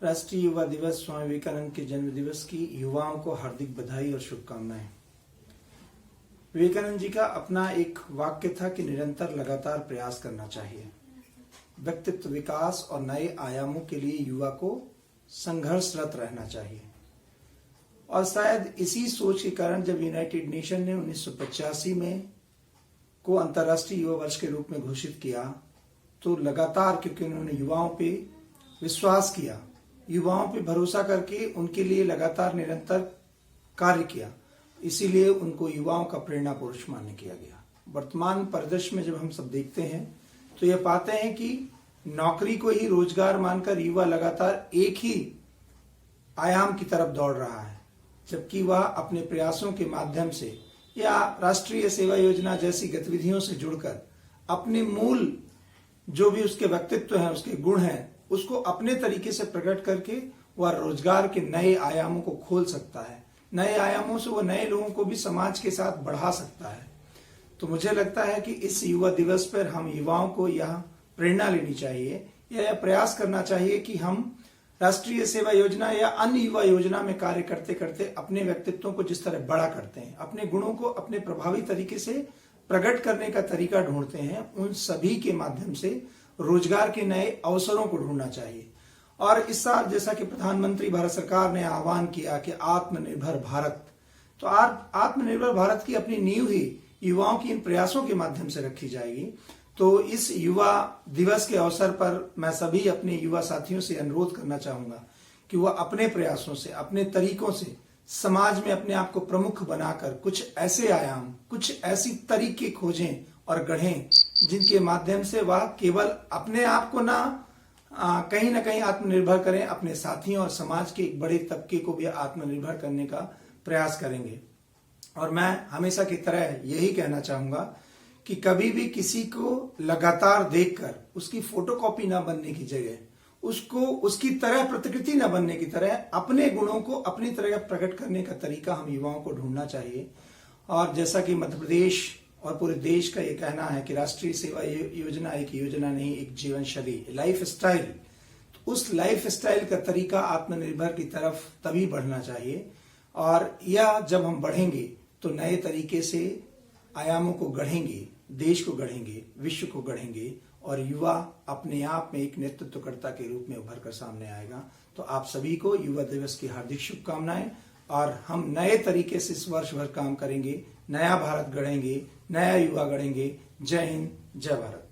राष्ट्रीय युवा दिवस स्वामी विवेकानंद के जन्म दिवस की युवाओं को हार्दिक बधाई और शुभकामनाएं। विवेकानंद जी का अपना एक वाक्य था कि निरंतर लगातार प्रयास करना चाहिए। व्यक्तित्व विकास और नए आयामों के लिए युवा को संघर्षरत रहना चाहिए। और शायद इसी सोच के कारण जब यूनाइटेड नेशन ने 1985 में को अंतर्राष्ट्रीय युवा वर्ष के रूप में घोषित किया, तो लगातार क्योंकि उन्होंने युवाओं पे विश्वास किया, युवाओं पे भरोसा करके उनके लिए लगातार निरंतर कार्य किया, इसीलिए उनको युवाओं का प्रेरणा पुरुष मान्य किया गया। वर्तमान परिदृश्य में जब हम सब देखते हैं तो ये पाते हैं कि नौकरी को ही रोजगार मानकर युवा लगातार एक ही आयाम की तरफ दौड़ रहा है, जबकि वह अपने प्रयासों के माध्यम से या राष्ट्रीय सेवा योजना जैसी गतिविधियों से जुड़कर अपने मूल जो भी उसके व्यक्तित्व हैं, उसके गुण हैं, उसको अपने तरीके से प्रकट करके वह रोजगार के नए आयामों को खोल सकता है। नए आयामों से वह नए लोगों को भी समाज के साथ बढ़ा सकता है। तो मुझे लगता है कि इस युवा दिवस पर हम युवाओं को यह प्रेरणा लेनी चाहिए या यह प्रयास करना चाहिए कि हम राष्ट्रीय सेवा योजना या अन्य युवा योजना में कार्य करते करते अपने व्यक्तित्वों को जिस तरह बड़ा करते हैं, अपने गुणों को अपने प्रभावी तरीके से प्रकट करने का तरीका ढूंढते हैं, उन सभी के माध्यम से रोजगार के नए अवसरों को ढूंढना चाहिए। और इस साल जैसा कि प्रधानमंत्री भारत सरकार ने आह्वान किया कि आत्मनिर्भर भारत, तो आत्मनिर्भर भारत की अपनी नींव ही युवाओं की इन प्रयासों के माध्यम से रखी जाएगी। तो इस युवा दिवस के अवसर पर मैं सभी अपने युवा साथियों से अनुरोध करना चाहूंगा कि वह अपने प्रयासों से, अपने तरीकों से समाज में अपने आप को प्रमुख बनाकर कुछ ऐसे आयाम, कुछ ऐसी तरीके खोजें और गढ़ें जिनके माध्यम से वह केवल अपने आप को कहीं ना कहीं आत्मनिर्भर करें, अपने साथियों और समाज के एक बड़े तबके को भी आत्मनिर्भर करने का प्रयास करेंगे। और मैं हमेशा की तरह यही कहना चाहूंगा कि कभी भी किसी को लगातार देखकर उसकी फोटोकॉपी ना बनने की जगह उसको उसकी तरह प्रतिकृति न बनने की तरह अपने गुणों को अपनी तरह प्रकट करने का तरीका हम युवाओं को ढूंढना चाहिए। और जैसा कि मध्य प्रदेश और पूरे देश का ये कहना है कि राष्ट्रीय सेवा योजना एक योजना नहीं, एक जीवन शैली, लाइफ स्टाइल, तो उस लाइफ स्टाइल का तरीका आत्मनिर्भर की तरफ तभी बढ़ना चाहिए। और यह जब हम बढ़ेंगे तो नए तरीके से आयामों को गढ़ेंगे, देश को गढ़ेंगे, विश्व को गढ़ेंगे और युवा अपने आप में एक नेतृत्वकर्ता के रूप में उभर कर सामने आएगा। तो आप सभी को युवा दिवस की हार्दिक शुभकामनाएं। और हम नए तरीके से इस वर्ष भर काम करेंगे, नया भारत गढ़ेंगे, नया युवा गढ़ेंगे। जय हिंद, जय भारत।